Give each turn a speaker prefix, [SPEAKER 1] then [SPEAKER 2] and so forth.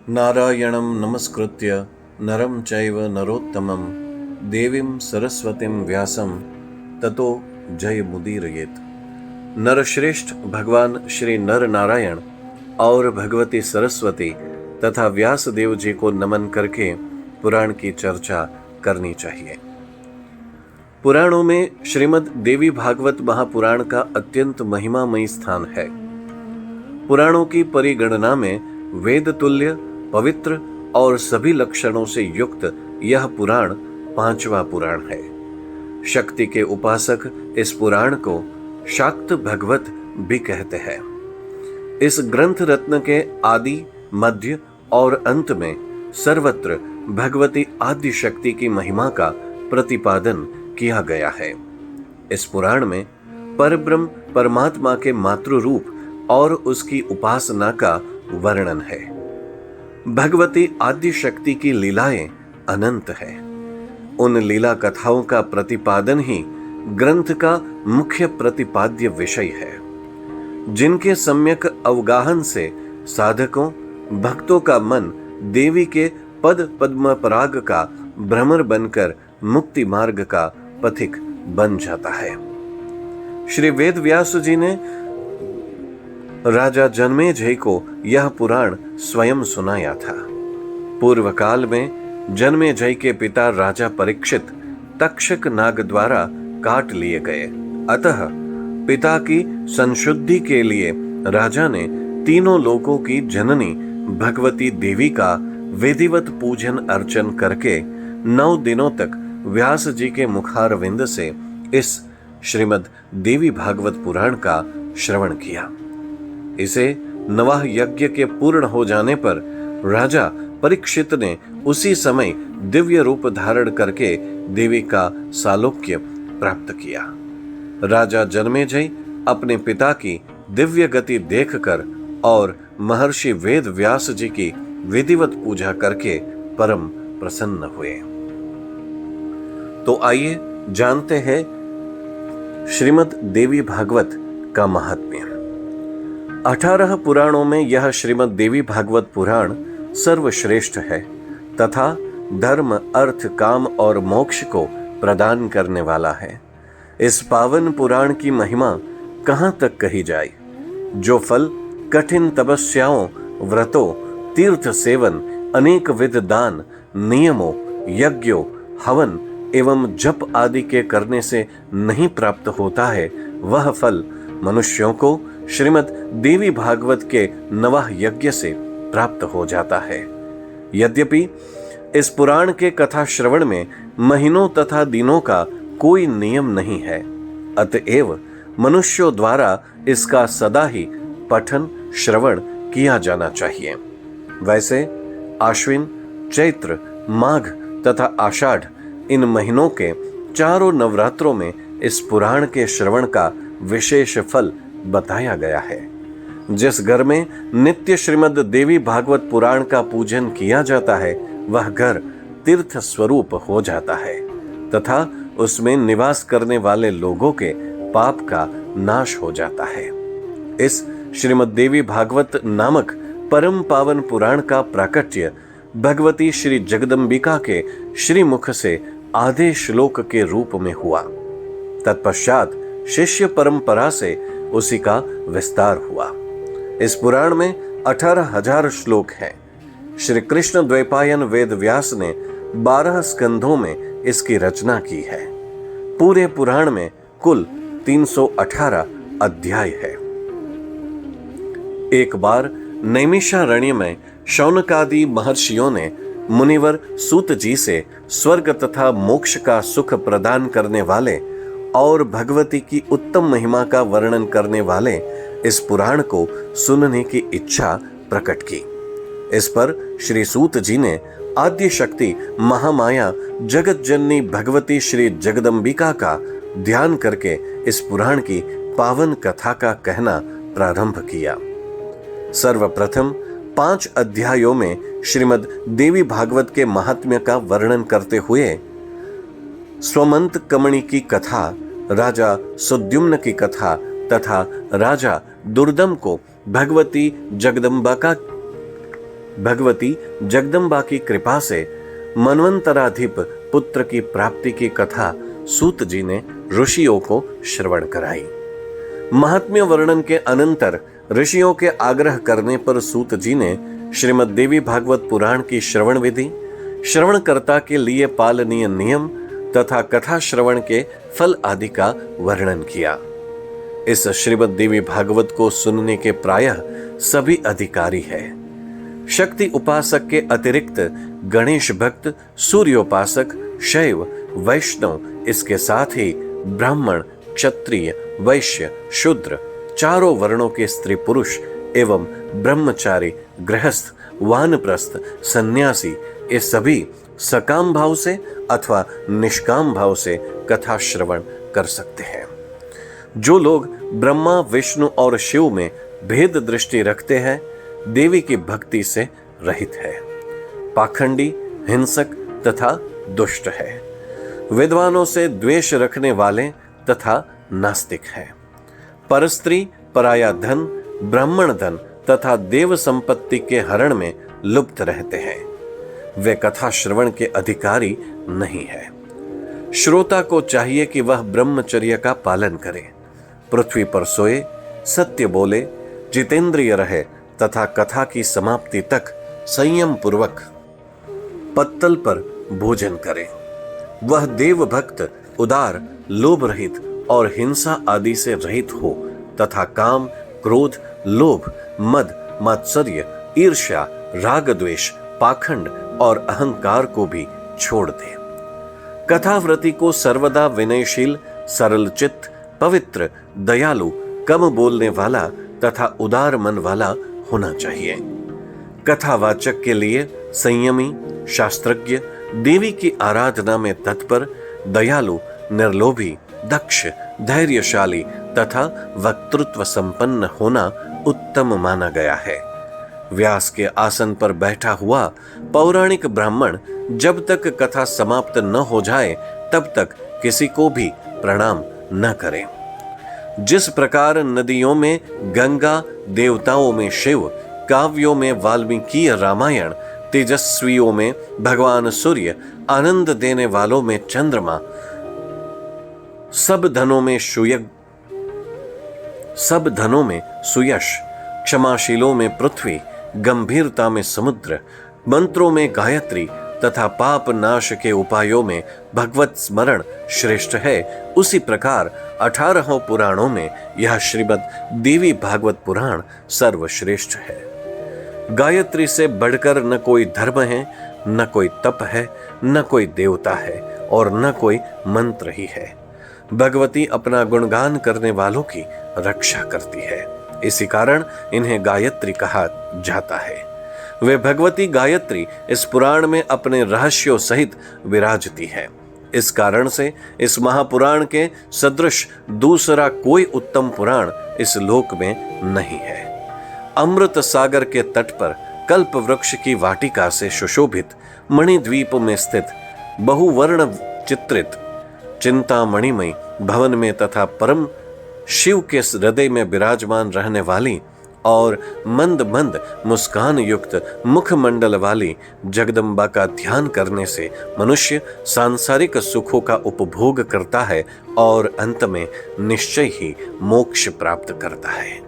[SPEAKER 1] नारायणं नमस्कृत्य नरं चैव नरोत्तमं देवीं सरस्वतीं व्यासं ततो जयमुदीरयेत्। नरश्रेष्ठ भगवान श्री नर नारायण और भगवती सरस्वती तथा व्यास देव जी को नमन करके पुराण की चर्चा करनी चाहिए। पुराणों में श्रीमद् देवी भागवत महापुराण का अत्यंत महिमामयी स्थान है। पुराणों की परिगणना में वेद तुल्य, पवित्र और सभी लक्षणों से युक्त यह पुराण पांचवा पुराण है। शक्ति के उपासक इस पुराण को शाक्त भगवत भी कहते हैं। इस ग्रंथ रत्न के आदि, मध्य और अंत में सर्वत्र भगवती आदि शक्ति की महिमा का प्रतिपादन किया गया है। इस पुराण में परब्रह्म परमात्मा के मातृ रूप और उसकी उपासना का वर्णन है। भगवती आदि शक्ति की लीलाएं अनंत है। उन लीला कथाओं का प्रतिपादन ही ग्रंथ का मुख्य प्रतिपाद्य विषय है, जिनके सम्यक अवगाहन से साधकों भक्तों का मन देवी के पद पद्म पराग का भ्रमर बनकर मुक्ति मार्ग का पथिक बन जाता है। श्री वेद व्यास जी ने राजा जन्मेजय को यह पुराण स्वयं सुनाया था। पूर्व काल में जन्मेजय के पिता राजा परीक्षित तक्षक नाग द्वारा काट लिए गए। अतः पिता की संशुद्धि के लिए राजा ने तीनों लोकों की जननी भगवती देवी का विधिवत पूजन अर्चन करके 9 दिनों तक व्यास जी के मुखारविंद से इस श्रीमद् देवी भागवत पुराण का श्रवण किया। इसे नवाह यज्ञ के पूर्ण हो जाने पर राजा परीक्षित ने उसी समय दिव्य रूप धारण करके देवी का सालोक्य प्राप्त किया। राजा जन्मेजय अपने पिता की दिव्य गति देखकर और महर्षि वेद व्यास जी की विधिवत पूजा करके परम प्रसन्न हुए। तो आइए जानते हैं श्रीमद् देवी भागवत का महात्म्य। 18 पुराणों में यह श्रीमद् देवी भागवत पुराण सर्वश्रेष्ठ है तथा धर्म, अर्थ, काम और मोक्ष को प्रदान करने वाला है। इस पावन पुराण की महिमा कहां तक कही जाए। जो फल कठिन तपस्याओं, व्रतों, तीर्थ सेवन, अनेक विध दान, नियमों, यज्ञों, हवन एवं जप आदि के करने से नहीं प्राप्त होता है, वह फल मनुष्यों को श्रीमद् देवी भागवत के नवाह यज्ञ से प्राप्त हो जाता है। यद्यपि इस पुराण के कथा श्रवण में महीनों तथा दिनों का कोई नियम नहीं है, अतएव मनुष्यों द्वारा इसका सदा ही पठन श्रवण किया जाना चाहिए। वैसे आश्विन, चैत्र, माघ तथा आषाढ़ इन महीनों के चारों नवरात्रों में इस पुराण के श्रवण का विशेष फल बताया गया है। जिस घर में नित्य श्रीमद् देवी भागवत पुराण का पूजन किया जाता है, वह घर तीर्थ स्वरूप हो जाता है तथा उसमें निवास करने वाले लोगों के पाप का नाश हो जाता है। इस श्रीमद् देवी भागवत नामक परम पावन पुराण का प्राकट्य भगवती श्री जगदम्बिका के श्रीमुख से आधे श्लोक के रूप में हुआ। तत्पश्चात शिष्य परंपरा से उसी का विस्तार हुआ। इस पुराण में 18,000 श्लोक हैं। श्री कृष्ण द्वैपायन वेद व्यास ने 12 स्कंधों में इसकी रचना की है। पूरे पुराण में कुल 318 अध्याय है। एक बार नैमिषारण्य में शौनकादि महर्षियों ने मुनिवर सूत जी से स्वर्ग तथा मोक्ष का सुख प्रदान करने वाले और भगवती की उत्तम महिमा का वर्णन करने वाले इस पुराण को सुनने की इच्छा प्रकट की। इस पर श्री सूत जी ने आद्य शक्ति महामाया जगत जननी भगवती श्री जगदम्बिका का ध्यान करके इस पुराण की पावन कथा का कहना प्रारंभ किया। सर्वप्रथम 5 अध्यायों में श्रीमद् देवी भागवत के महात्म्य का वर्णन करते हुए स्वमंत कमणि की कथा, राजा सुद्युम्न की कथा तथा राजा दुर्दम को भगवती जगदम्बिका भगवती जगदम्बा की कृपा से मनवंतराधिप पुत्र की प्राप्ति की कथा सूत जी ने ऋषियों को श्रवण कराई। महात्म्य वर्णन के अनंतर ऋषियों के आग्रह करने पर सूत जी ने श्रीमद् देवी भागवत पुराण की श्रवण विधि, श्रवणकर्ता के लिए पालनीय नियम तथा कथा श्रवण के फल आदि का वर्णन किया। इस श्रीमद् देवी भागवत को सुनने के प्रायः सभी अधिकारी है। शक्ति उपासक के अतिरिक्त गणेश भक्त, सूर्योपासक, शैव, वैष्णव, इसके साथ ही ब्राह्मण, क्षत्रिय, वैश्य, शूद्र, चारों वर्णों के स्त्री पुरुष एवं ब्रह्मचारी, गृहस्थ, वानप्रस्थ, सन्यासी, ये सभी सकाम भाव से अथवा निष्काम भाव से कथा श्रवण कर सकते हैं। जो लोग ब्रह्मा, विष्णु और शिव में भेद दृष्टि रखते हैं, देवी की भक्ति से रहित है, पाखंडी, हिंसक तथा दुष्ट है, विद्वानों से द्वेष रखने वाले तथा नास्तिक हैं, परस्त्री, पराया धन, ब्राह्मण धन तथा देव संपत्ति के हरण में लुप्त रहते हैं, वे कथा श्रवण के अधिकारी नहीं है। श्रोता को चाहिए कि वह ब्रह्मचर्य का पालन करे, पृथ्वी पर सोए, सत्य बोले, जितेंद्रिय रहे तथा कथा की समाप्ति तक संयम पूर्वक पत्तल पर भोजन करे। वह देव भक्त, उदार, लोभ रहित और हिंसा आदि से रहित हो तथा काम, क्रोध, लोभ, मद, मात्सर्य, ईर्ष्या, राग द्वेष, पाखंड और अहंकार को भी छोड़ दे। कथाव्रती को सर्वदा विनयशील, सरल चित्त, पवित्र, दयालु, कम बोलने वाला तथा उदार मन वाला होना चाहिए। कथावाचक के लिए संयमी, शास्त्रज्ञ, देवी की आराधना में तत्पर, दयालु, निर्लोभी, दक्ष, धैर्यशाली तथा वक्तृत्व संपन्न होना उत्तम माना गया है। व्यास के आसन पर बैठा हुआ पौराणिक ब्राह्मण जब तक कथा समाप्त न हो जाए तब तक किसी को भी प्रणाम न करे। जिस प्रकार नदियों में गंगा, देवताओं में शिव, काव्यों में वाल्मीकि रामायण, तेजस्वियों में भगवान सूर्य, आनंद देने वालों में चंद्रमा, सब धनों में सुयश, क्षमाशीलों में पृथ्वी, गंभीरता में समुद्र, मंत्रों में गायत्री तथा पाप नाश के उपायों में भगवत स्मरण श्रेष्ठ है, उसी प्रकार 18 पुराणों में यह श्रीमद् देवी भागवत पुराण सर्वश्रेष्ठ है। गायत्री से बढ़कर न कोई धर्म है, न कोई तप है, न कोई देवता है और न कोई मंत्र ही है। भगवती अपना गुणगान करने वालों की रक्षा करती है, इसी कारण इन्हें गायत्री कहा जाता है। वे भगवती गायत्री इस पुराण में अपने रहस्यों सहित विराजती है। इस कारण से इस महापुराण के सदृश दूसरा कोई उत्तम पुराण इस लोक में नहीं है। अमृत सागर के तट पर कल्प वृक्ष की वाटिका से सुशोभित मणिद्वीप में स्थित बहुवर्ण चित्रित चिंतामणिमय भवन में तथा परम शिव के हृदय में विराजमान रहने वाली और मंद मंद मुस्कान युक्त मुखमंडल वाली जगदम्बा का ध्यान करने से मनुष्य सांसारिक सुखों का उपभोग करता है और अंत में निश्चय ही मोक्ष प्राप्त करता है।